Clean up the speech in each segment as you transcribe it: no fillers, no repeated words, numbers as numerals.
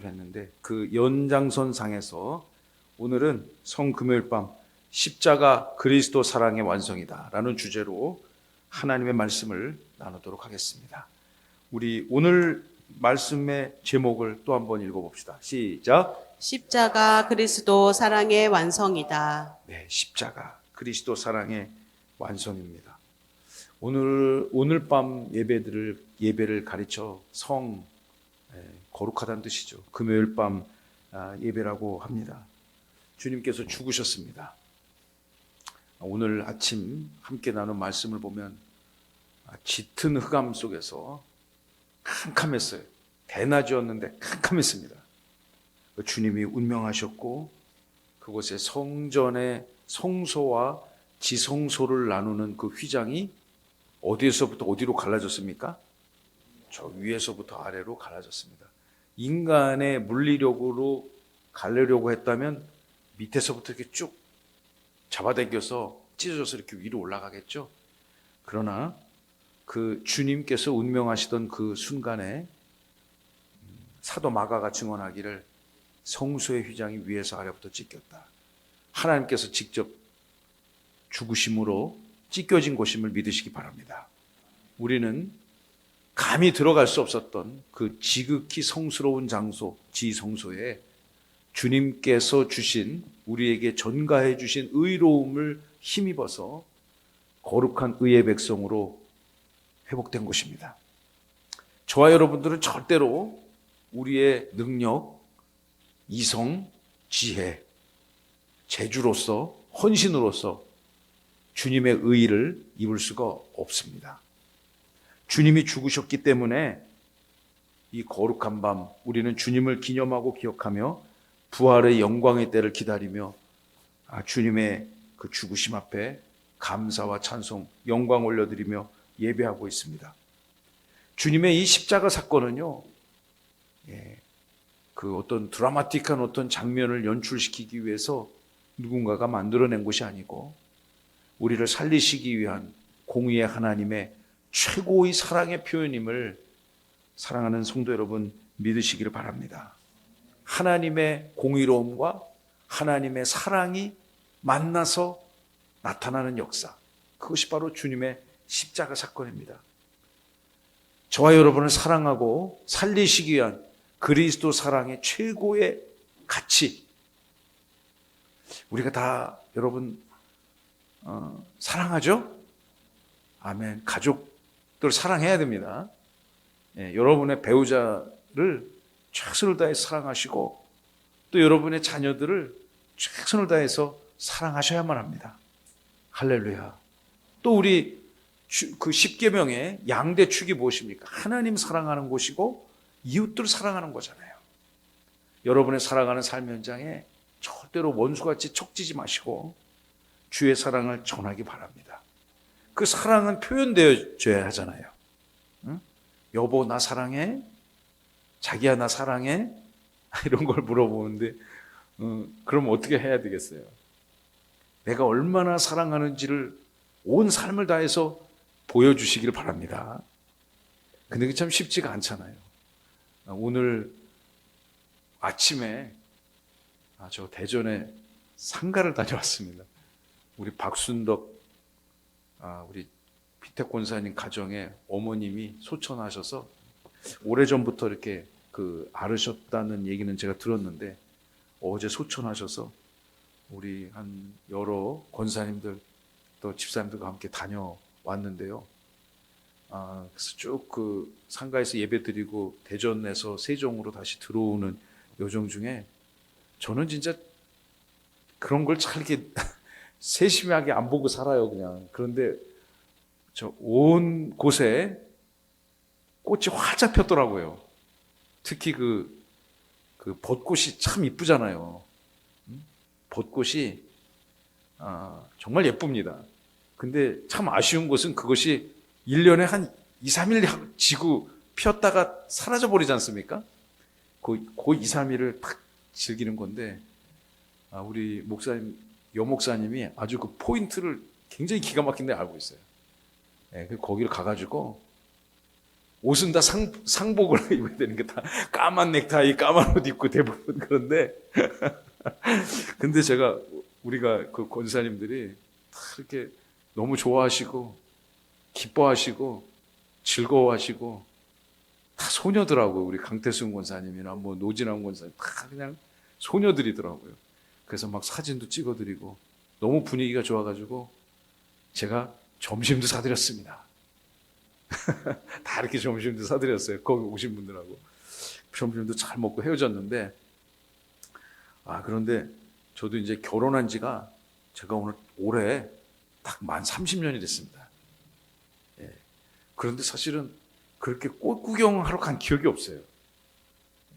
했는데 그 연장선상에서 오늘은 성금요일 밤 십자가 그리스도 사랑의 완성이다 라는 주제로 하나님의 말씀을 나누도록 하겠습니다. 우리 오늘 말씀의 제목을 또 한번 읽어봅시다. 시작. 십자가 그리스도 사랑의 완성이다. 네, 십자가 그리스도 사랑의 완성입니다. 오늘 밤 예배를 가르쳐 거룩하다는 뜻이죠. 금요일 밤 예배라고 합니다. 주님께서 죽으셨습니다. 오늘 아침 함께 나눈 말씀을 보면 짙은 흑암 속에서 캄캄했어요. 대낮이었는데 캄캄했습니다. 주님이 운명하셨고 그곳에 성전의 성소와 지성소를 나누는 그 휘장이 어디에서부터 어디로 갈라졌습니까? 저 위에서부터 아래로 갈라졌습니다. 인간의 물리력으로 가르려고 했다면 밑에서부터 이렇게 쭉 잡아당겨서 찢어져서 이렇게 위로 올라가겠죠. 그러나 그 주님께서 운명하시던 그 순간에 사도 마가가 증언하기를 성소의 휘장이 위에서 아래부터 찢겼다. 하나님께서 직접 죽으심으로 찢겨진 곳임을 믿으시기 바랍니다. 우리는 감히 들어갈 수 없었던 그 지극히 성스러운 장소, 지성소에 주님께서 주신, 우리에게 전가해 주신 의로움을 힘입어서 거룩한 의의 백성으로 회복된 곳입니다. 저와 여러분들은 절대로 우리의 능력, 이성, 지혜, 재주로서, 헌신으로서 주님의 의를 입을 수가 없습니다. 주님이 죽으셨기 때문에 이 거룩한 밤 우리는 주님을 기념하고 기억하며 부활의 영광의 때를 기다리며 주님의 그 죽으심 앞에 감사와 찬송, 영광 올려드리며 예배하고 있습니다. 주님의 이 십자가 사건은요, 그 어떤 드라마틱한 어떤 장면을 연출시키기 위해서 누군가가 만들어낸 것이 아니고 우리를 살리시기 위한 공의의 하나님의 최고의 사랑의 표현임을 사랑하는 성도 여러분 믿으시기를 바랍니다. 하나님의 공의로움과 하나님의 사랑이 만나서 나타나는 역사, 그것이 바로 주님의 십자가 사건입니다. 저와 여러분을 사랑하고 살리시기 위한 그리스도 사랑의 최고의 가치, 우리가 다 여러분 사랑하죠? 아멘. 가족들 사랑해야 됩니다. 여러분의 배우자를 최선을 다해 사랑하시고 또 여러분의 자녀들을 최선을 다해서 사랑하셔야만 합니다. 할렐루야. 또 우리 그 십계명의 양대 축이 무엇입니까? 하나님 사랑하는 곳이고 이웃들 사랑하는 거잖아요. 여러분의 살아가는 삶 현장에 절대로 원수같이 척지지 마시고 주의 사랑을 전하기 바랍니다. 그 사랑은 표현되어져야 하잖아요. 응? 여보 나 사랑해? 자기야 나 사랑해? 이런 걸 물어보는데 그럼 어떻게 해야 되겠어요? 내가 얼마나 사랑하는지를 온 삶을 다해서 보여주시길 바랍니다. 근데 그게 참 쉽지가 않잖아요. 오늘 아침에 저 대전에 상가를 다녀왔습니다. 우리 박순덕 우리 피택 권사님 가정에 어머님이 소천하셔서 오래전부터 이렇게 앓으셨다는 얘기는 제가 들었는데 어제 소천하셔서 우리 한 여러 권사님들 또 집사님들과 함께 다녀왔는데요. 그래서 쭉 그 상가에서 예배 드리고 대전에서 세종으로 다시 들어오는 여정 중에 저는 진짜 그런 걸 잘 이렇게 세심하게 안 보고 살아요, 그냥. 그런데 저 온 곳에 꽃이 활짝 폈더라고요. 특히 그 벚꽃이 참 이쁘잖아요. 벚꽃이 정말 예쁩니다. 근데 참 아쉬운 것은 그것이 1년에 한 2, 3일 지고 피었다가 사라져 버리지 않습니까? 그 2, 3일을 딱 즐기는 건데 우리 목사님, 여목사님이 아주 그 포인트를 굉장히 기가 막힌 데 알고 있어요. 거기를 가가지고 옷은 다 상복을 입어야 되는 게 다 까만 넥타이, 까만 옷 입고 대부분 그런데 근데 우리가 그 권사님들이 다 이렇게 너무 좋아하시고 기뻐하시고 즐거워하시고 다 소녀더라고요. 우리 강태순 권사님이나 뭐 노진환 권사님 다 그냥 소녀들이더라고요. 그래서 막 사진도 찍어드리고 너무 분위기가 좋아가지고 제가 점심도 사드렸습니다. 다 이렇게 점심도 사드렸어요. 거기 오신 분들하고 점심도 잘 먹고 헤어졌는데 그런데 저도 이제 결혼한 지가 제가 올해 딱 만 30년이 됐습니다. 예. 그런데 사실은 그렇게 꽃 구경하러 간 기억이 없어요.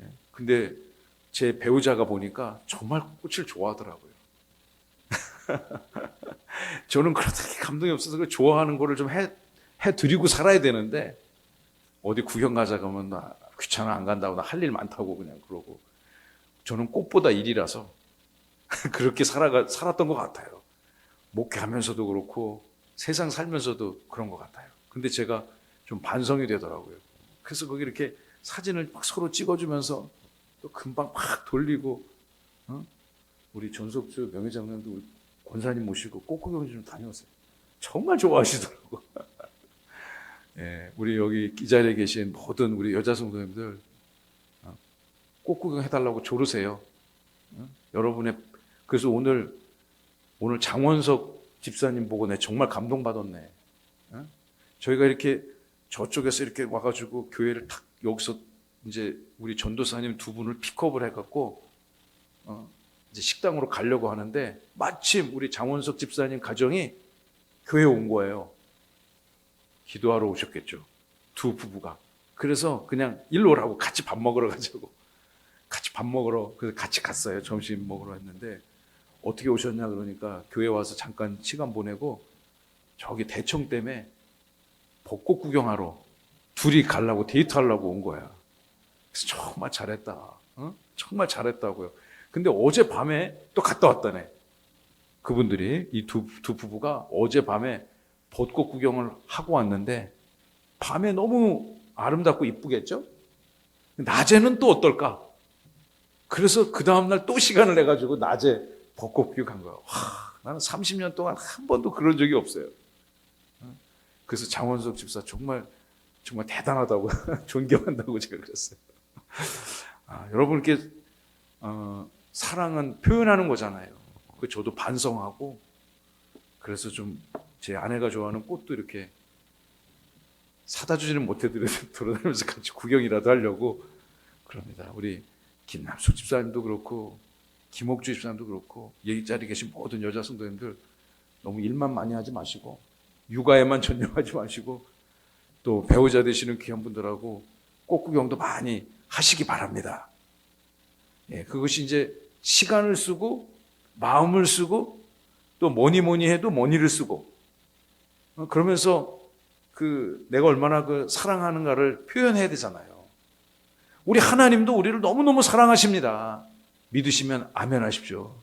예. 근데 제 배우자가 보니까 정말 꽃을 좋아하더라고요. 저는 그렇게 감동이 없어서 그 좋아하는 거를 좀 해드리고 살아야 되는데 어디 구경 가자 그러면 나 귀찮아 안 간다고 나 할 일 많다고 그냥 그러고 저는 꽃보다 일이라서 그렇게 살았던 것 같아요. 목회하면서도 그렇고 세상 살면서도 그런 것 같아요. 근데 제가 좀 반성이 되더라고요. 그래서 거기 이렇게 사진을 막 서로 찍어주면서 또 금방 막 돌리고 우리 전석주 명예장관도 우리 권사님 모시고 꽃구경 좀 다녀오세요. 정말 좋아하시더라고. 예, 우리 여기 이 자리에 계신 모든 우리 여자 성도님들 꽃구경 해달라고 조르세요. 그래서 오늘 장원석 집사님 보고 내 정말 감동받았네. 저희가 이렇게 저쪽에서 이렇게 와가지고 교회를 탁 여기서 이제 우리 전도사님 두 분을 픽업을 해갖고 이제 식당으로 가려고 하는데 마침 우리 장원석 집사님 가정이 교회에 온 거예요. 기도하러 오셨겠죠. 두 부부가. 그래서 그냥 일로 오라고 같이 밥 먹으러 가자고. 같이 밥 먹으러 그래서 같이 갔어요. 점심 먹으러 했는데 어떻게 오셨냐 그러니까 교회 와서 잠깐 시간 보내고 저기 대청댐에 벚꽃 구경하러 둘이 가려고 데이트하려고 온 거야. 그래서 정말 잘했다. 정말 잘했다고요. 근데 어젯밤에 또 갔다 왔다네. 그분들이 이 두 부부가 어젯밤에 벚꽃 구경을 하고 왔는데 밤에 너무 아름답고 이쁘겠죠? 낮에는 또 어떨까? 그래서 그 다음날 또 시간을 내가지고 낮에 벚꽃 구경 간 거야. 나는 30년 동안 한 번도 그런 적이 없어요. 그래서 장원석 집사 정말 대단하다고 존경한다고 제가 그랬어요. 여러분 이렇게 사랑은 표현하는 거잖아요. 그 저도 반성하고 그래서 좀 제 아내가 좋아하는 꽃도 이렇게 사다 주지는 못해드려도 돌아다니면서 같이 구경이라도 하려고 그럽니다. 우리 김남숙 집사님도 그렇고 김옥주 집사님도 그렇고 여기 자리에 계신 모든 여자 성도님들 너무 일만 많이 하지 마시고 육아에만 전념하지 마시고 또 배우자 되시는 귀한 분들하고 꽃 구경도 많이 하시기 바랍니다. 예, 그것이 이제 시간을 쓰고 마음을 쓰고 또 뭐니 해도 머니를 쓰고 그러면서 내가 얼마나 사랑하는가를 표현해야 되잖아요. 우리 하나님도 우리를 너무너무 사랑하십니다. 믿으시면 아멘 하십시오.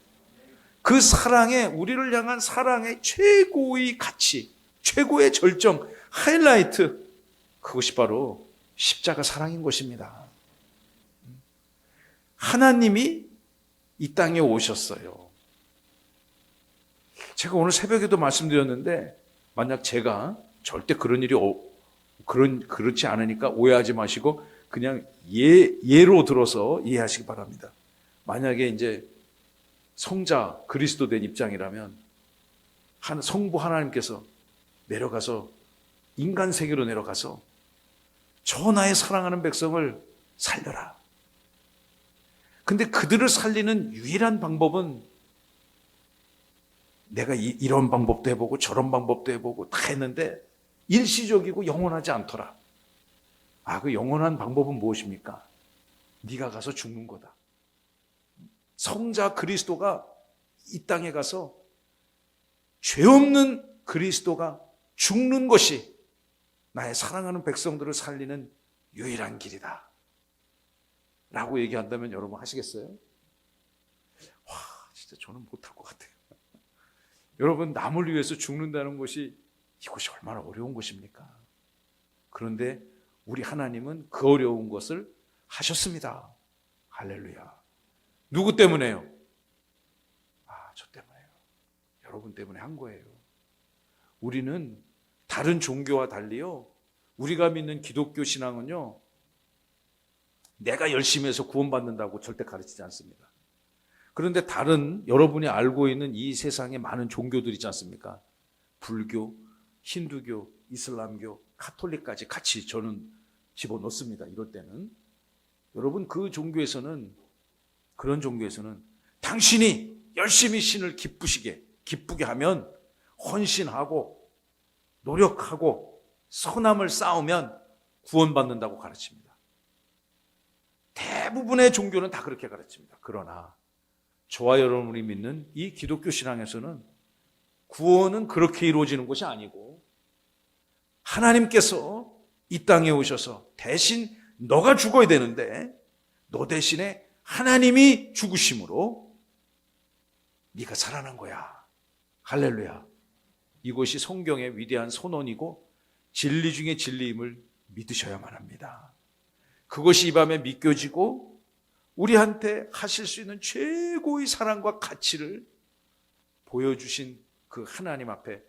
그 사랑에 우리를 향한 사랑의 최고의 가치, 최고의 절정, 하이라이트 그것이 바로 십자가 사랑인 것입니다. 하나님이 이 땅에 오셨어요. 제가 오늘 새벽에도 말씀드렸는데 만약 제가 절대 그런 일이 그렇지 않으니까 오해하지 마시고 그냥 예로 들어서 이해하시기 바랍니다. 만약에 이제 성자 그리스도 된 입장이라면 성부 하나님께서 내려가서 인간 세계로 내려가서 저 나의 사랑하는 백성을 살려라. 근데 그들을 살리는 유일한 방법은 내가 이런 방법도 해보고 저런 방법도 해보고 다 했는데 일시적이고 영원하지 않더라. 그 영원한 방법은 무엇입니까? 네가 가서 죽는 거다. 성자 그리스도가 이 땅에 가서 죄 없는 그리스도가 죽는 것이 나의 사랑하는 백성들을 살리는 유일한 길이다. 라고 얘기한다면 여러분 하시겠어요? 진짜 저는 못할 것 같아요. 여러분 남을 위해서 죽는다는 것이 이것이 얼마나 어려운 것입니까? 그런데 우리 하나님은 그 어려운 것을 하셨습니다. 할렐루야. 누구 때문에요? 저 때문에요. 여러분 때문에 한 거예요. 우리는 다른 종교와 달리요, 우리가 믿는 기독교 신앙은요, 내가 열심히 해서 구원받는다고 절대 가르치지 않습니다. 그런데 다른 여러분이 알고 있는 이 세상에 많은 종교들 있지 않습니까? 불교, 힌두교, 이슬람교, 카톨릭까지 같이 저는 집어넣습니다. 이럴 때는. 여러분, 그 종교에서는, 그런 종교에서는 당신이 열심히 신을 기쁘게 하면, 헌신하고 노력하고 선함을 쌓으면 구원받는다고 가르칩니다. 대부분의 종교는 다 그렇게 가르칩니다. 그러나 저와 여러분이 믿는 이 기독교 신앙에서는 구원은 그렇게 이루어지는 것이 아니고, 하나님께서 이 땅에 오셔서 대신 너가 죽어야 되는데 너 대신에 하나님이 죽으심으로 네가 살아난 거야. 할렐루야. 이것이 성경의 위대한 선언이고 진리 중에 진리임을 믿으셔야만 합니다. 그것이 이 밤에 믿겨지고 우리한테 하실 수 있는 최고의 사랑과 가치를 보여주신 그 하나님 앞에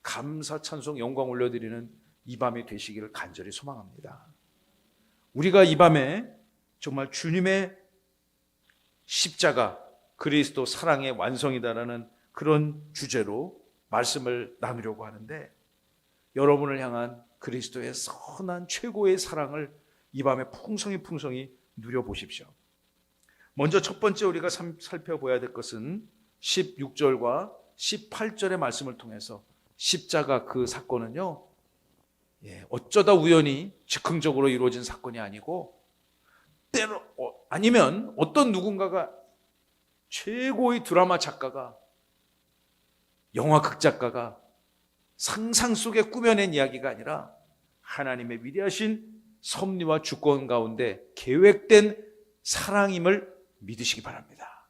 감사, 찬송, 영광 올려드리는 이 밤이 되시기를 간절히 소망합니다. 우리가 이 밤에 정말 주님의 십자가, 그리스도 사랑의 완성이다라는 그런 주제로 말씀을 나누려고 하는데, 여러분을 향한 그리스도의 선한 최고의 사랑을 이 밤에 풍성히 누려보십시오. 먼저 첫 번째 우리가 살펴봐야 될 것은 16절과 18절의 말씀을 통해서 십자가 그 사건은요, 어쩌다 우연히 즉흥적으로 이루어진 사건이 아니고, 때로 아니면 어떤 누군가가, 최고의 드라마 작가가, 영화 극작가가 상상 속에 꾸며낸 이야기가 아니라 하나님의 위대하신 섭리와 주권 가운데 계획된 사랑임을 믿으시기 바랍니다.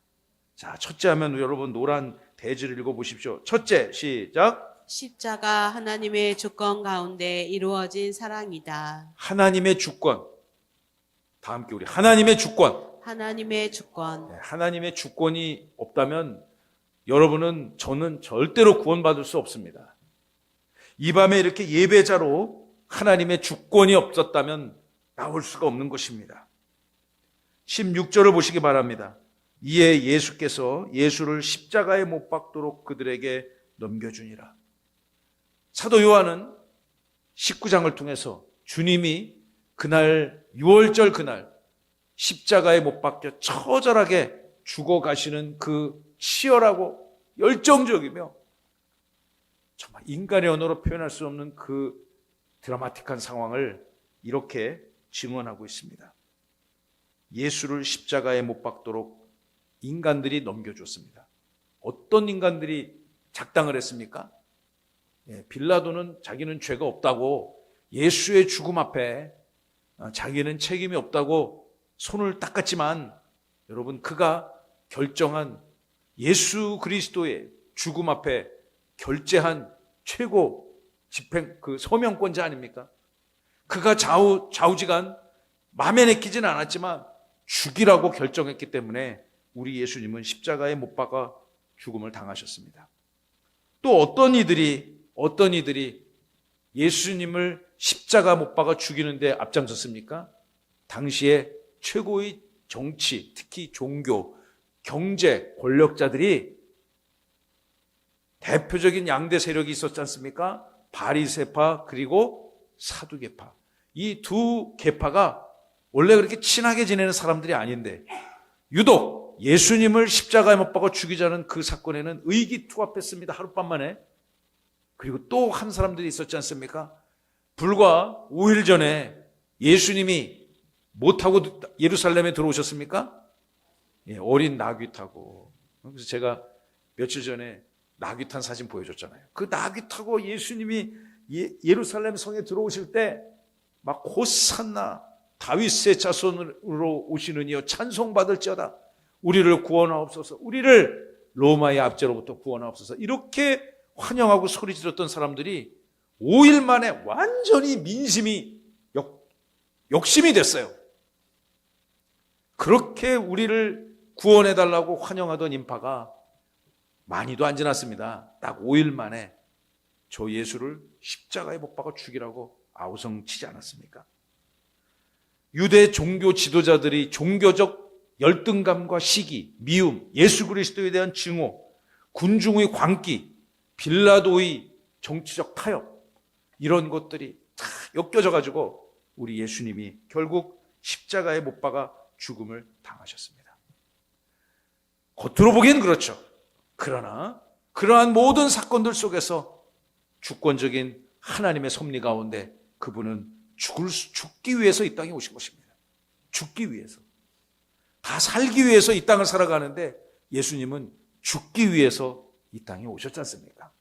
자, 첫째 하면 여러분 노란 대지를 읽어보십시오. 첫째, 시작. 십자가 하나님의 주권 가운데 이루어진 사랑이다. 하나님의 주권. 다 함께 우리 하나님의 주권. 하나님의 주권. 하나님의 주권이 없다면 여러분은, 저는 절대로 구원받을 수 없습니다. 이 밤에 이렇게 예배자로 하나님의 주권이 없었다면 나올 수가 없는 것입니다. 16절을 보시기 바랍니다. 이에 예수께서 예수를 십자가에 못 박도록 그들에게 넘겨주니라. 사도 요한은 19장을 통해서 주님이 그날 유월절 그날 십자가에 못 박혀 처절하게 죽어가시는 그 치열하고 열정적이며 정말 인간의 언어로 표현할 수 없는 그 드라마틱한 상황을 이렇게 증언하고 있습니다. 예수를 십자가에 못 박도록 인간들이 넘겨줬습니다. 어떤 인간들이 작당을 했습니까? 빌라도는 자기는 죄가 없다고, 예수의 죽음 앞에 자기는 책임이 없다고 손을 닦았지만, 여러분, 그가 결정한 예수 그리스도의 죽음 앞에 결재한 최고 집행, 그 소명권자 아닙니까? 그가 좌우지간 마음에 내키지는 않았지만 죽이라고 결정했기 때문에 우리 예수님은 십자가에 못 박아 죽음을 당하셨습니다. 또 어떤 이들이 예수님을 십자가 못 박아 죽이는데 앞장섰습니까? 당시에 최고의 정치, 특히 종교, 경제 권력자들이, 대표적인 양대 세력이 있었지 않습니까? 바리새파 그리고 사두개파. 이 두 계파가 원래 그렇게 친하게 지내는 사람들이 아닌데 유독 예수님을 십자가에 못 박아 죽이자는 그 사건에는 의기투합했습니다. 하룻밤 만에. 그리고 또 한 사람들이 있었지 않습니까? 불과 5일 전에 예수님이 뭐 타고 예루살렘에 들어오셨습니까? 어린 나귀 타고. 그래서 제가 며칠 전에 나귀 탄 사진 보여줬잖아요. 그 나귀 타고 예수님이 예루살렘 성에 들어오실 때 막 호산나 다윗의 자손으로 오시는 이여 찬송받을지어다, 우리를 구원하옵소서, 우리를 로마의 압제로부터 구원하옵소서, 이렇게 환영하고 소리 질렀던 사람들이 5일 만에 완전히 민심이 욕심이 됐어요. 그렇게 우리를 구원해달라고 환영하던 인파가 많이도 안 지났습니다. 딱 5일 만에 저 예수를 십자가에 못 박아 죽이라고 아우성치지 않았습니까? 유대 종교 지도자들이 종교적 열등감과 시기, 미움, 예수 그리스도에 대한 증오, 군중의 광기, 빌라도의 정치적 타협, 이런 것들이 다 엮여져 가지고 우리 예수님이 결국 십자가에 못 박아 죽음을 당하셨습니다. 겉으로 보기엔 그렇죠. 그러나 그러한 모든 사건들 속에서 주권적인 하나님의 섭리 가운데 그분은 죽기 위해서 이 땅에 오신 것입니다. 죽기 위해서. 다 살기 위해서 이 땅을 살아가는데 예수님은 죽기 위해서 이 땅에 오셨지 않습니까?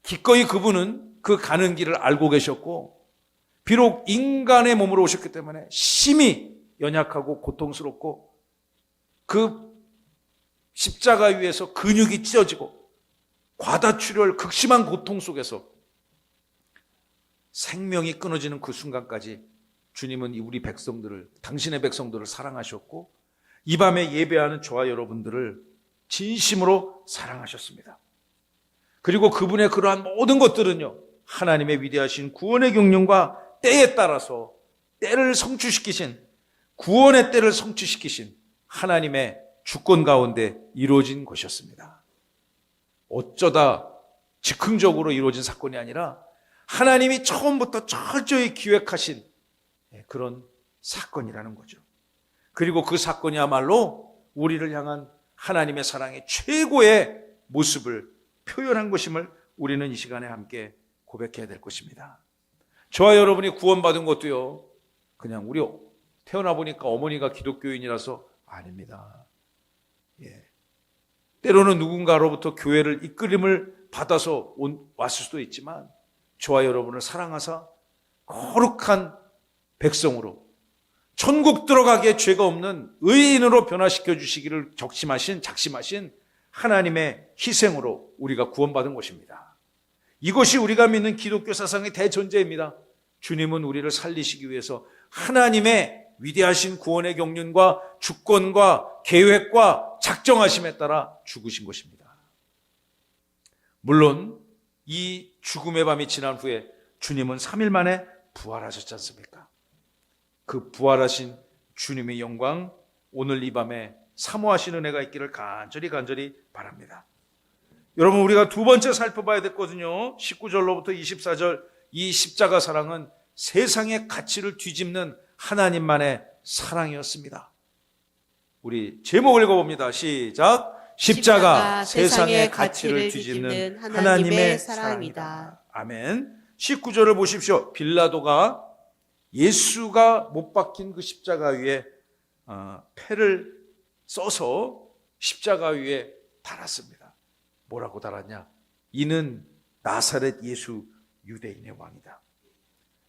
기꺼이 그분은 그 가는 길을 알고 계셨고, 비록 인간의 몸으로 오셨기 때문에 심히 연약하고 고통스럽고, 그 십자가 위에서 근육이 찢어지고 과다출혈 극심한 고통 속에서 생명이 끊어지는 그 순간까지 주님은 우리 백성들을, 당신의 백성들을 사랑하셨고, 이 밤에 예배하는 저와 여러분들을 진심으로 사랑하셨습니다. 그리고 그분의 그러한 모든 것들은요, 하나님의 위대하신 구원의 경륜과 때에 따라서 때를 성취시키신, 구원의 때를 성취시키신 하나님의 주권 가운데 이루어진 것이었습니다. 어쩌다 즉흥적으로 이루어진 사건이 아니라 하나님이 처음부터 철저히 기획하신 그런 사건이라는 거죠. 그리고 그 사건이야말로 우리를 향한 하나님의 사랑의 최고의 모습을 표현한 것임을 우리는 이 시간에 함께 고백해야 될 것입니다. 저와 여러분이 구원받은 것도요, 그냥 우리 태어나 보니까 어머니가 기독교인이라서 아닙니다. 때로는 누군가로부터 교회를 이끌림을 받아서 왔을 수도 있지만, 저와 여러분을 사랑하사 거룩한 백성으로 천국 들어가기에 죄가 없는 의인으로 변화시켜 주시기를 작심하신 하나님의 희생으로 우리가 구원받은 것입니다. 이것이 우리가 믿는 기독교 사상의 대전제입니다. 주님은 우리를 살리시기 위해서 하나님의 위대하신 구원의 경륜과 주권과 계획과 작정하심에 따라 죽으신 것입니다. 물론 이 죽음의 밤이 지난 후에 주님은 3일 만에 부활하셨지 않습니까? 그 부활하신 주님의 영광, 오늘 이 밤에 사모하신 은혜가 있기를 간절히 바랍니다. 여러분, 우리가 두 번째 살펴봐야 됐거든요. 19절로부터 24절, 이 십자가 사랑은 세상의 가치를 뒤집는 하나님만의 사랑이었습니다. 우리 제목을 읽어봅니다. 시작. 십자가 세상의 가치를 뒤집는 하나님의 사랑이다. 아멘. 19절을 보십시오. 빌라도가 예수가 못 박힌 그 십자가 위에 패를 써서 십자가 위에 달았습니다. 뭐라고 달았냐? 이는 나사렛 예수 유대인의 왕이다.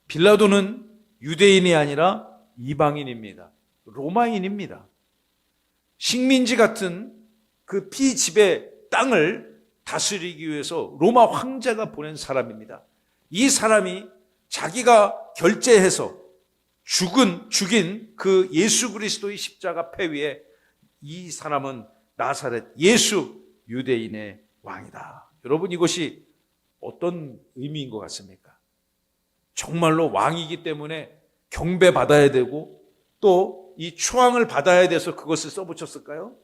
빌라도는 유대인이 아니라 이방인입니다. 로마인입니다. 식민지 같은 그 피지배 땅을 다스리기 위해서 로마 황제가 보낸 사람입니다. 이 사람이 자기가 결제해서 죽인 그 예수 그리스도의 십자가 패 위에 이 사람은 나사렛 예수 유대인의 왕이다. 여러분, 이것이 어떤 의미인 것 같습니까? 정말로 왕이기 때문에 경배받아야 되고 또 이 추앙을 받아야 돼서 그것을 써붙였을까요?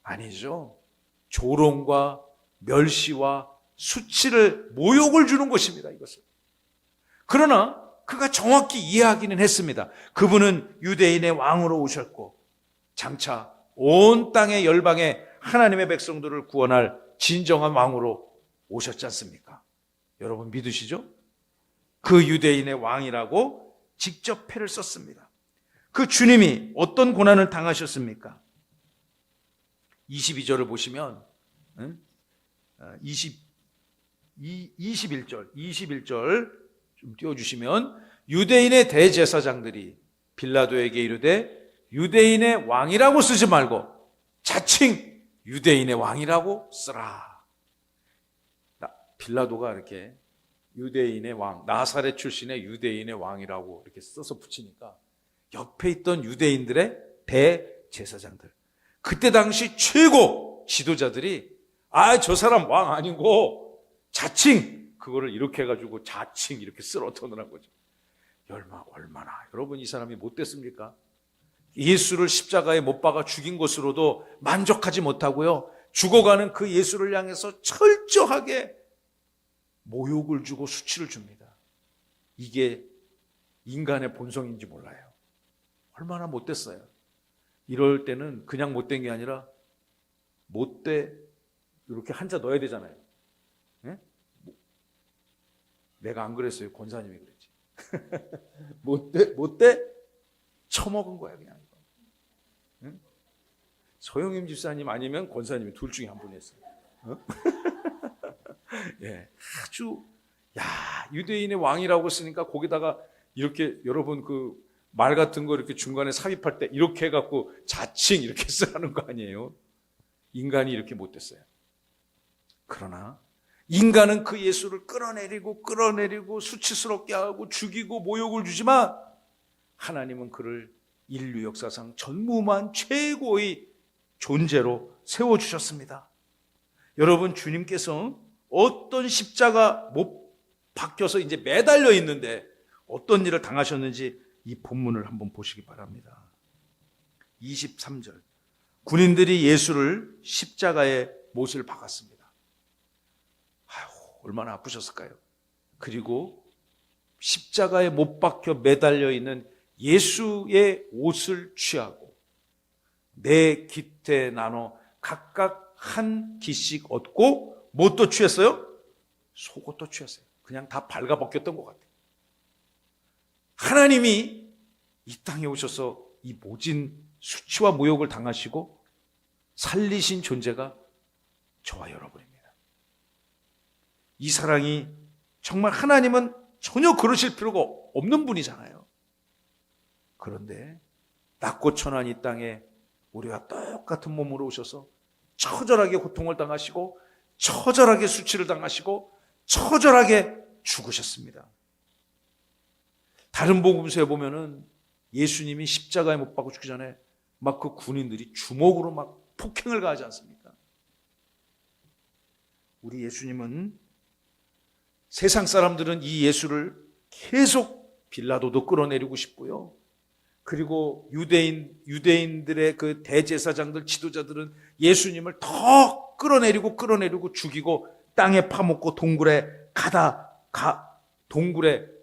아니죠. 조롱과 멸시와 수치를, 모욕을 주는 것입니다, 이것은. 그러나 그가 정확히 이해하기는 했습니다. 그분은 유대인의 왕으로 오셨고 장차 온 땅의 열방의 하나님의 백성들을 구원할 진정한 왕으로 오셨지 않습니까? 여러분 믿으시죠? 그 유대인의 왕이라고 직접 패를 썼습니다. 그 주님이 어떤 고난을 당하셨습니까? 22절을 보시면 21절 좀 띄워주시면, 유대인의 대제사장들이 빌라도에게 이르되 유대인의 왕이라고 쓰지 말고 자칭 유대인의 왕이라고 쓰라. 빌라도가 이렇게 유대인의 왕, 나사렛 출신의 유대인의 왕이라고 이렇게 써서 붙이니까 옆에 있던 유대인들의 대제사장들, 그때 당시 최고 지도자들이 저 사람 왕 아니고 자칭, 그거를 이렇게 해가지고 자칭 이렇게 쓰러뜨느라는 거죠. 얼마나 여러분 이 사람이 못됐습니까? 예수를 십자가에 못 박아 죽인 것으로도 만족하지 못하고요, 죽어가는 그 예수를 향해서 철저하게 모욕을 주고 수치를 줍니다. 이게 인간의 본성인지 몰라요. 얼마나 못됐어요. 이럴 때는 그냥 못된 게 아니라 못돼 이렇게 한자 넣어야 되잖아요. 예? 내가 안 그랬어요. 권사님이 그랬지. 못돼 처먹은 거야 그냥. 응? 서영임 집사님 아니면 권사님이 둘 중에 한 분이 했어요. 어? 예, 아주 유대인의 왕이라고 쓰니까 거기다가 이렇게 여러분 그 말 같은 거 이렇게 중간에 삽입할 때 이렇게 해갖고 자칭 이렇게 쓰라는 거 아니에요? 인간이 이렇게 못됐어요. 그러나 인간은 그 예수를 끌어내리고 수치스럽게 하고 죽이고 모욕을 주지만 하나님은 그를 인류 역사상 전무후무한 최고의 존재로 세워주셨습니다. 여러분, 주님께서 어떤 십자가 못 박혀서 이제 매달려 있는데 어떤 일을 당하셨는지 이 본문을 한번 보시기 바랍니다. 23절, 군인들이 예수를 십자가에 못을 박았습니다. 얼마나 아프셨을까요? 그리고 십자가에 못 박혀 매달려 있는 예수의 옷을 취하고 네 깃에 나눠 각각 한 깃씩 얻고 뭣도 취했어요? 속옷도 취했어요. 그냥 다 발가벗겼던 것 같아요. 하나님이 이 땅에 오셔서 이 모진 수치와 모욕을 당하시고 살리신 존재가 저와 여러분입니다. 이 사랑이 정말, 하나님은 전혀 그러실 필요가 없는 분이잖아요. 그런데 낮고 천한 이 땅에 우리와 똑같은 몸으로 오셔서 처절하게 고통을 당하시고 처절하게 수치를 당하시고 처절하게 죽으셨습니다. 다른 복음서에 보면은 예수님이 십자가에 못 박고 죽기 전에 막 그 군인들이 주먹으로 막 폭행을 가하지 않습니까? 우리 예수님은, 세상 사람들은 이 예수를 계속 빌라도도 끌어내리고 싶고요, 그리고 유대인들의 그 대제사장들, 지도자들은 예수님을 더 끌어내리고 죽이고 땅에 파묻고 동굴에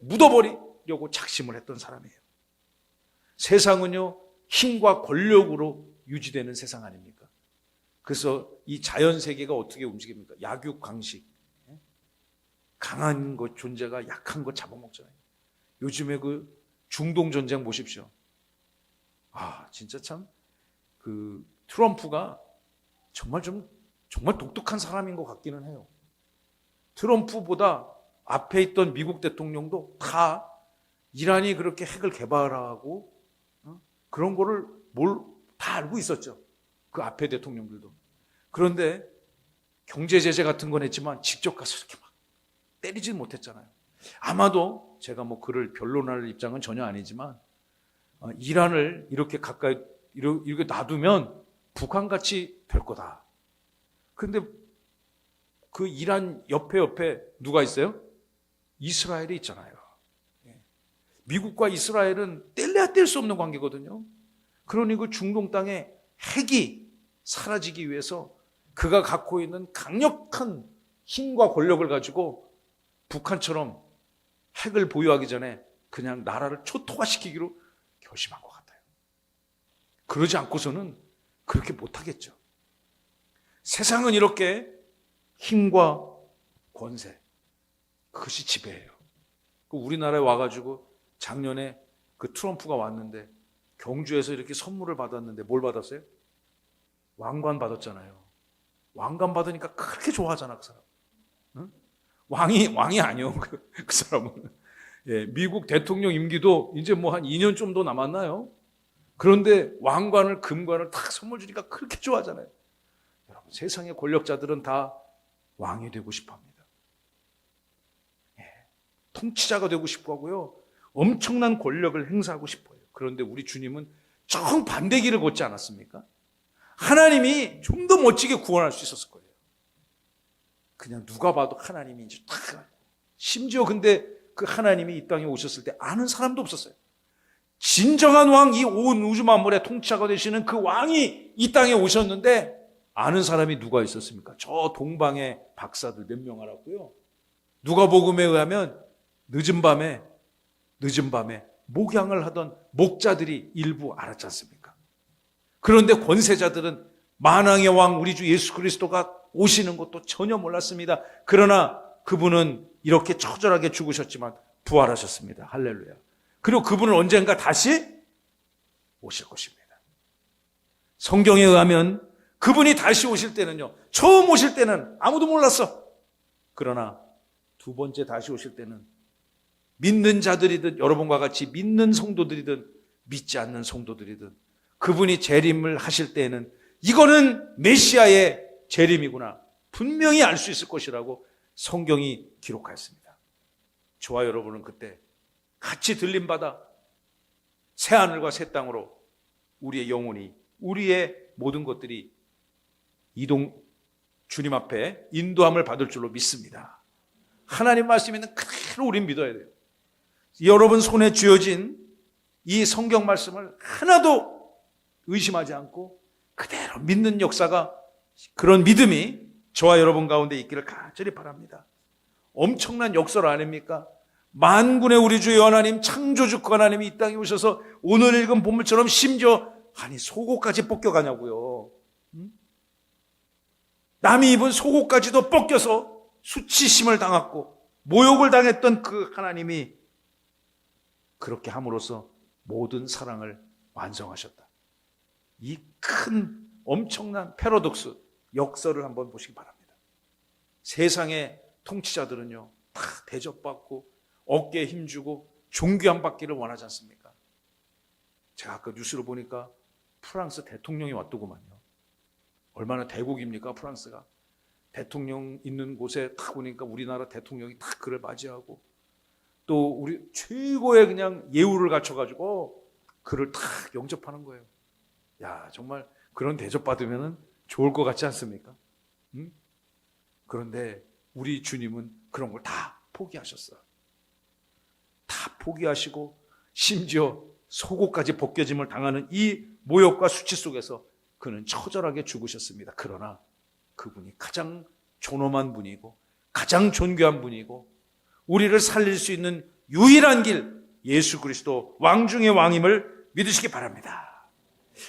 묻어버리려고 작심을 했던 사람이에요. 세상은요, 힘과 권력으로 유지되는 세상 아닙니까? 그래서 이 자연 세계가 어떻게 움직입니까? 약육강식. 강한 것 존재가 약한 것 잡아먹잖아요. 요즘에 그 중동 전쟁 보십시오. 진짜 참 그 트럼프가 정말 독특한 사람인 것 같기는 해요. 트럼프보다 앞에 있던 미국 대통령도 다 이란이 그렇게 핵을 개발하고 그런 거를 다 알고 있었죠. 그 앞에 대통령들도. 그런데 경제 제재 같은 건 했지만 직접 가서 이렇게 막 때리지는 못했잖아요. 아마도 제가 뭐 그를 변론할 입장은 전혀 아니지만 이란을 이렇게 가까이 이렇게 놔두면 북한같이 될 거다. 그런데 그 이란 옆에 누가 있어요? 이스라엘이 있잖아요. 미국과 이스라엘은 뗄래야 뗄 수 없는 관계거든요. 그러니 그 중동 땅에 핵이 사라지기 위해서 그가 갖고 있는 강력한 힘과 권력을 가지고 북한처럼 핵을 보유하기 전에 그냥 나라를 초토화시키기로 결심한 것 같아요. 그러지 않고서는 그렇게 못하겠죠. 세상은 이렇게 힘과 권세, 그것이 지배예요. 우리나라에 와가지고 작년에 그 트럼프가 왔는데 경주에서 이렇게 선물을 받았는데 뭘 받았어요? 왕관 받았잖아요. 왕관 받으니까 그렇게 좋아하잖아, 그 사람. 응? 왕이 아니요, 그 사람은. 미국 대통령 임기도 이제 뭐 한 2년 좀 더 남았나요? 그런데 왕관을, 금관을 딱 선물 주니까 그렇게 좋아하잖아요. 여러분, 세상의 권력자들은 다 왕이 되고 싶어 합니다. 통치자가 되고 싶어 하고요. 엄청난 권력을 행사하고 싶어요. 그런데 우리 주님은 정반대 길을 걷지 않았습니까? 하나님이 좀 더 멋지게 구원할 수 있었을 거예요. 그냥 누가 봐도 하나님이 이제 딱, 심지어 근데 그 하나님이 이 땅에 오셨을 때 아는 사람도 없었어요. 진정한 왕, 이 온 우주 만물의 통치자가 되시는 그 왕이 이 땅에 오셨는데 아는 사람이 누가 있었습니까? 저 동방의 박사들 몇 명 알았고요. 누가복음에 의하면 늦은 밤에 목양을 하던 목자들이 일부 알았지 않습니까? 그런데 권세자들은 만왕의 왕 우리 주 예수 그리스도가 오시는 것도 전혀 몰랐습니다. 그러나 그분은 이렇게 처절하게 죽으셨지만 부활하셨습니다. 할렐루야. 그리고 그분은 언젠가 다시 오실 것입니다. 성경에 의하면 그분이 다시 오실 때는요, 처음 오실 때는 아무도 몰랐어. 그러나 두 번째 다시 오실 때는 믿는 자들이든 여러분과 같이 믿는 성도들이든 믿지 않는 성도들이든 그분이 재림을 하실 때에는 이거는 메시아의 재림이구나 분명히 알 수 있을 것이라고 성경이 기록하였습니다. 저와 여러분은 그때 같이 들림받아 새하늘과 새 땅으로 우리의 영혼이, 우리의 모든 것들이 주님 앞에 인도함을 받을 줄로 믿습니다. 하나님 말씀이 있는 그대로 우린 믿어야 돼요. 여러분 손에 쥐어진 이 성경 말씀을 하나도 의심하지 않고 그대로 믿는 역사가, 그런 믿음이 저와 여러분 가운데 있기를 간절히 바랍니다. 엄청난 역설 아닙니까? 만군의 우리 주 하나님, 창조주 하나님이 이 땅에 오셔서 오늘 읽은 본문처럼 심지어 속옷까지 벗겨가냐고요. 남이 입은 속옷까지도 벗겨서 수치심을 당했고 모욕을 당했던 그 하나님이 그렇게 함으로써 모든 사랑을 완성하셨다. 이 큰 엄청난 패러독스 역설을 한번 보시기 바랍니다. 세상의 통치자들은요 다 대접받고 어깨에 힘주고 존귀한 받기를 원하지 않습니까? 제가 아까 뉴스로 보니까 프랑스 대통령이 왔더구만요. 얼마나 대국입니까 프랑스가. 대통령 있는 곳에 딱 오니까 우리나라 대통령이 딱 그를 맞이하고 또 우리 최고의 그냥 예우를 갖춰가지고 그를 딱 영접하는 거예요. 야, 정말 그런 대접받으면 좋을 것 같지 않습니까? 그런데 우리 주님은 그런 걸 다 포기하셨어요. 다 포기하시고 심지어 속옷까지 벗겨짐을 당하는 이 모욕과 수치 속에서 그는 처절하게 죽으셨습니다. 그러나 그분이 가장 존엄한 분이고 가장 존귀한 분이고 우리를 살릴 수 있는 유일한 길, 예수 그리스도 왕 중의 왕임을 믿으시기 바랍니다.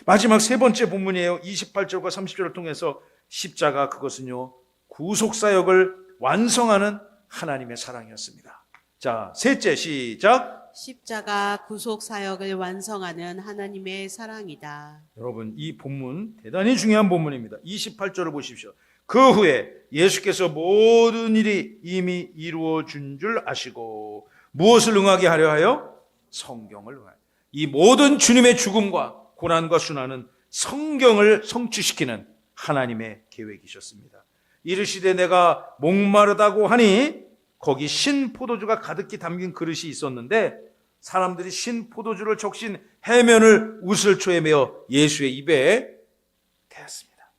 마지막 세 번째 본문이에요. 28절과 30절을 통해서 십자가, 그것은요 구속사역을 완성하는 하나님의 사랑이었습니다. 자, 셋째 시작. 십자가 구속 사역을 완성하는 하나님의 사랑이다. 여러분, 이 본문 대단히 중요한 본문입니다. 28절을 보십시오. 그 후에 예수께서 모든 일이 이미 이루어진 줄 아시고 무엇을 응하게 하려 하여? 성경을 응하여. 이 모든 주님의 죽음과 고난과 순환은 성경을 성취시키는 하나님의 계획이셨습니다. 이르시되 내가 목마르다고 하니 거기 신 포도주가 가득히 담긴 그릇이 있었는데 사람들이 신 포도주를 적신 해면을 우슬초에 메어 예수의 입에 대었습니다.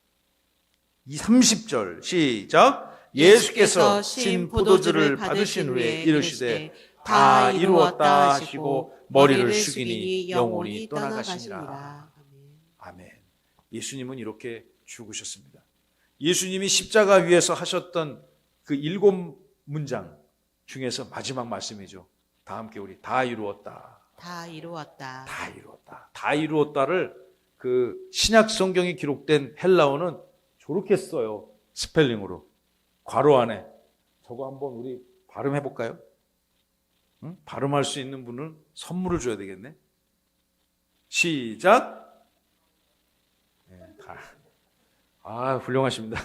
이 30절 시작. 예수께서 신 포도주를 받으신 후에 이르시되 다 이루었다 하시고 머리를 숙이니 영혼이 떠나가시니라. 아멘. 예수님은 이렇게 죽으셨습니다. 예수님이 십자가 위에서 하셨던 그 7문장 중에서 마지막 말씀이죠. 다 함께 우리 다 이루었다. 다 이루었다. 다 이루었다. 다 이루었다를 그 신약 성경이 기록된 헬라어는 저렇게 써요. 스펠링으로. 괄호 안에. 저거 한번 우리 발음해 볼까요? 응? 발음할 수 있는 분은 선물을 줘야 되겠네. 시작. 네, 훌륭하십니다.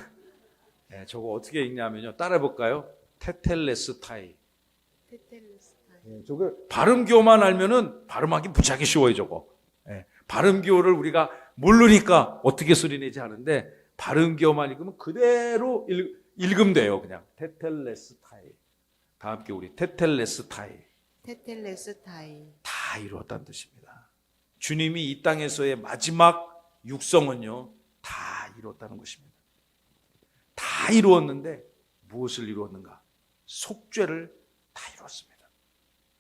네, 저거 어떻게 읽냐면요. 따라해 볼까요? 테텔레스타이. 네, 저거 발음 기호만 알면은 발음하기 무지하게 쉬워요, 저거. 네, 발음 기호를 우리가 모르니까 어떻게 소리내지 하는데 발음 기호만 읽으면 그대로 읽으면 돼요, 그냥. 테텔레스타이. 다 함께 우리 테텔레스타이, 테텔레스타이. 다 이루었다는 뜻입니다. 주님이 이 땅에서의 마지막 육성은요, 다 이루었다는 것입니다. 다 이루었는데 무엇을 이루었는가? 속죄를 다 이루었습니다.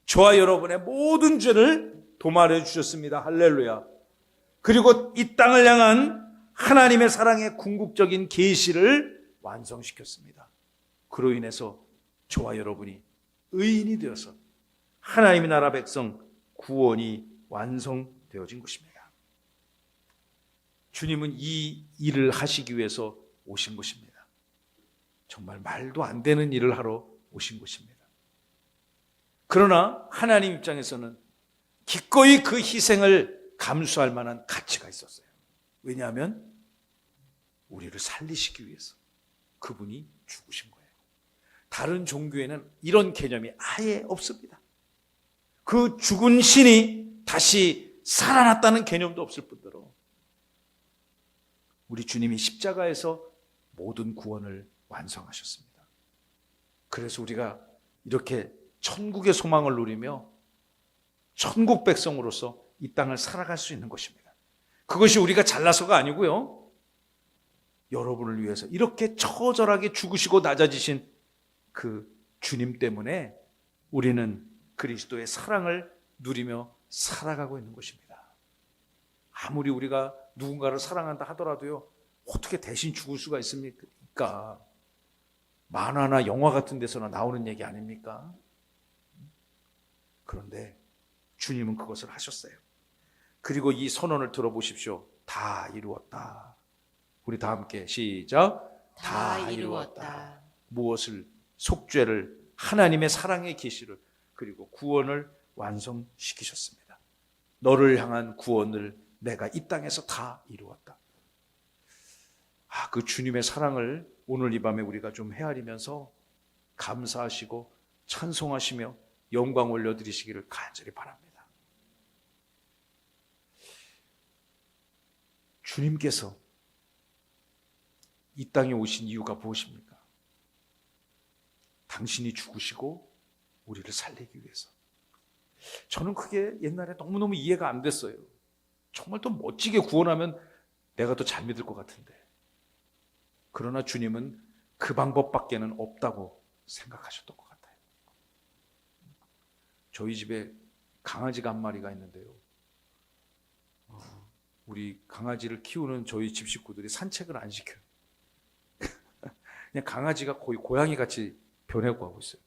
저와 여러분의 모든 죄를 도말해 주셨습니다. 할렐루야. 그리고 이 땅을 향한 하나님의 사랑의 궁극적인 계시를 완성시켰습니다. 그로 인해서 저와 여러분이 의인이 되어서 하나님의 나라 백성 구원이 완성되어진 것입니다. 주님은 이 일을 하시기 위해서 오신 것입니다. 정말 말도 안 되는 일을 하러 오신 것입니다. 그러나 하나님 입장에서는 기꺼이 그 희생을 감수할 만한 가치가 있었어요. 왜냐하면 우리를 살리시기 위해서 그분이 죽으신 거예요. 다른 종교에는 이런 개념이 아예 없습니다. 그 죽은 신이 다시 살아났다는 개념도 없을 뿐더러 우리 주님이 십자가에서 모든 구원을 완성하셨습니다. 그래서 우리가 이렇게 천국의 소망을 누리며 천국 백성으로서 이 땅을 살아갈 수 있는 것입니다. 그것이 우리가 잘나서가 아니고요. 여러분을 위해서 이렇게 처절하게 죽으시고 낮아지신 그 주님 때문에 우리는 그리스도의 사랑을 누리며 살아가고 있는 것입니다. 아무리 우리가 누군가를 사랑한다 하더라도요, 어떻게 대신 죽을 수가 있습니까? 만화나 영화 같은 데서나 나오는 얘기 아닙니까? 그런데 주님은 그것을 하셨어요. 그리고 이 선언을 들어보십시오. 다 이루었다. 우리 다 함께 시작. 다 이루었다. 무엇을? 속죄를, 하나님의 사랑의 계시를, 그리고 구원을 완성시키셨습니다. 너를 향한 구원을 내가 이 땅에서 다 이루었다. 그 주님의 사랑을 오늘 이 밤에 우리가 좀 헤아리면서 감사하시고 찬송하시며 영광 올려드리시기를 간절히 바랍니다. 주님께서 이 땅에 오신 이유가 무엇입니까? 당신이 죽으시고 우리를 살리기 위해서. 저는 그게 옛날에 너무너무 이해가 안 됐어요. 정말 더 멋지게 구원하면 내가 더 잘 믿을 것 같은데. 그러나 주님은 그 방법밖에는 없다고 생각하셨던 것 같아요. 저희 집에 강아지가 한 마리가 있는데요. 우리 강아지를 키우는 저희 집 식구들이 산책을 안 시켜요. 그냥 강아지가 거의 고양이 같이 변해고 하고 있어요.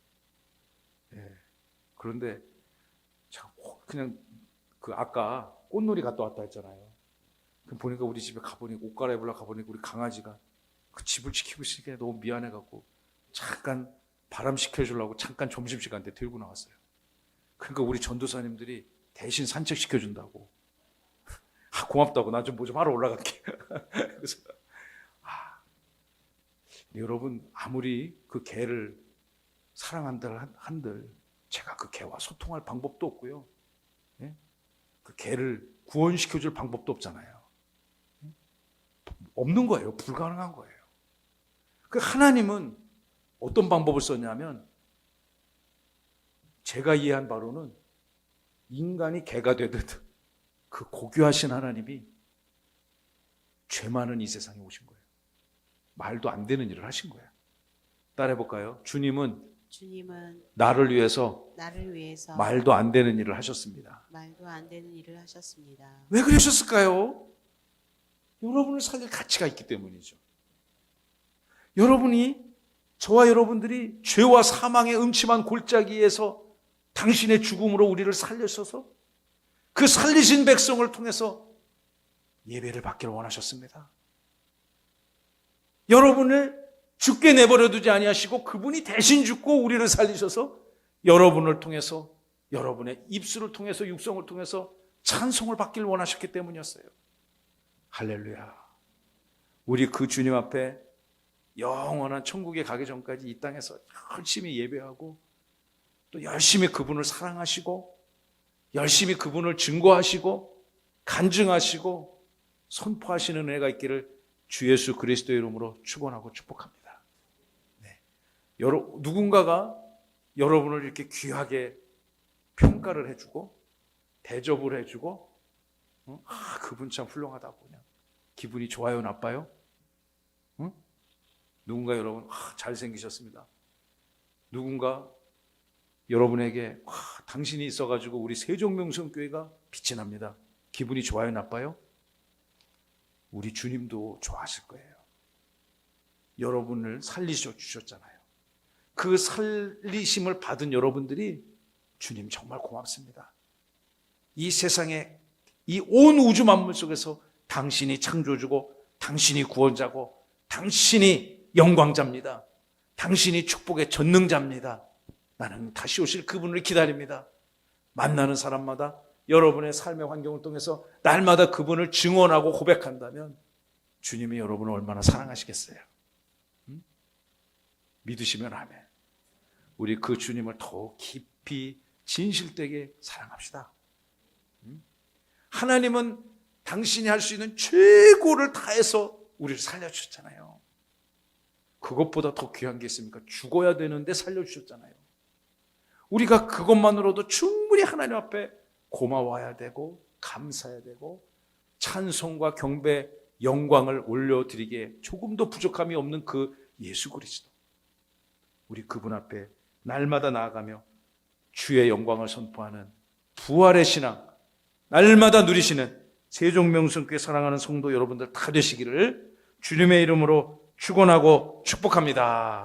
예. 그런데 그냥 아까 꽃놀이 갔다 왔다 했잖아요. 그럼 보니까 우리 집에 가보니까 옷 갈아입으려고 가보니까 우리 강아지가 그 집을 지키고 있으니까 너무 미안해갖고 잠깐 바람 식혀주려고 잠깐 점심시간 때 들고 나왔어요. 그러니까 우리 전도사님들이 대신 산책시켜준다고. 고맙다고. 나 좀 뭐 좀 하러 올라갈게. 그래서 여러분 아무리 그 개를 사랑한들 한들 제가 그 개와 소통할 방법도 없고요. 예? 그 개를 구원시켜줄 방법도 없잖아요. 없는 거예요. 불가능한 거예요. 그 하나님은 어떤 방법을 썼냐면 제가 이해한 바로는 인간이 개가 되듯 그 고귀하신 하나님이 죄 많은 이 세상에 오신 거예요. 말도 안 되는 일을 하신 거예요. 따라해볼까요? 주님은 나를 위해서 말도 안 되는 일을 하셨습니다. 말도 안 되는 일을 하셨습니다. 왜 그러셨을까요? 여러분을 살릴 가치가 있기 때문이죠. 여러분이, 저와 여러분들이 죄와 사망의 음침한 골짜기에서 당신의 죽음으로 우리를 살려셔서 그 살리신 백성을 통해서 예배를 받기를 원하셨습니다. 여러분을 죽게 내버려 두지 아니하시고 그분이 대신 죽고 우리를 살리셔서 여러분을 통해서, 여러분의 입술을 통해서, 육성을 통해서 찬송을 받기를 원하셨기 때문이었어요. 할렐루야. 우리 그 주님 앞에 영원한 천국에 가기 전까지 이 땅에서 열심히 예배하고 또 열심히 그분을 사랑하시고 열심히 그분을 증거하시고 간증하시고 선포하시는 은혜가 있기를 주 예수 그리스도의 이름으로 축원하고 축복합니다. 네. 누군가가 여러분을 이렇게 귀하게 평가를 해주고 대접을 해주고 그분 참 훌륭하다고 그냥 기분이 좋아요, 나빠요? 누군가 여러분 잘생기셨습니다. 누군가 여러분에게 당신이 있어가지고 우리 세종명성교회가 빛이 납니다. 기분이 좋아요, 나빠요? 우리 주님도 좋아하실 거예요. 여러분을 살리셔 주셨잖아요. 그 살리심을 받은 여러분들이 주님 정말 고맙습니다. 이 세상에 이 온 우주 만물 속에서 당신이 창조주고 당신이 구원자고 당신이 영광자입니다. 당신이 축복의 전능자입니다. 나는 다시 오실 그분을 기다립니다. 만나는 사람마다 여러분의 삶의 환경을 통해서 날마다 그분을 증언하고 고백한다면 주님이 여러분을 얼마나 사랑하시겠어요? 믿으시면 아멘. 우리 그 주님을 더 깊이 진실되게 사랑합시다. 하나님은 당신이 할 수 있는 최고를 다해서 우리를 살려주셨잖아요. 그것보다 더 귀한 게 있습니까? 죽어야 되는데 살려주셨잖아요. 우리가 그것만으로도 충분히 하나님 앞에 고마워야 되고 감사해야 되고 찬송과 경배, 영광을 올려드리기에 조금도 부족함이 없는 그 예수 그리스도, 우리 그분 앞에 날마다 나아가며 주의 영광을 선포하는 부활의 신앙 날마다 누리시는 세종명성교회 사랑하는 성도 여러분들 다 되시기를 주님의 이름으로 축원하고 축복합니다.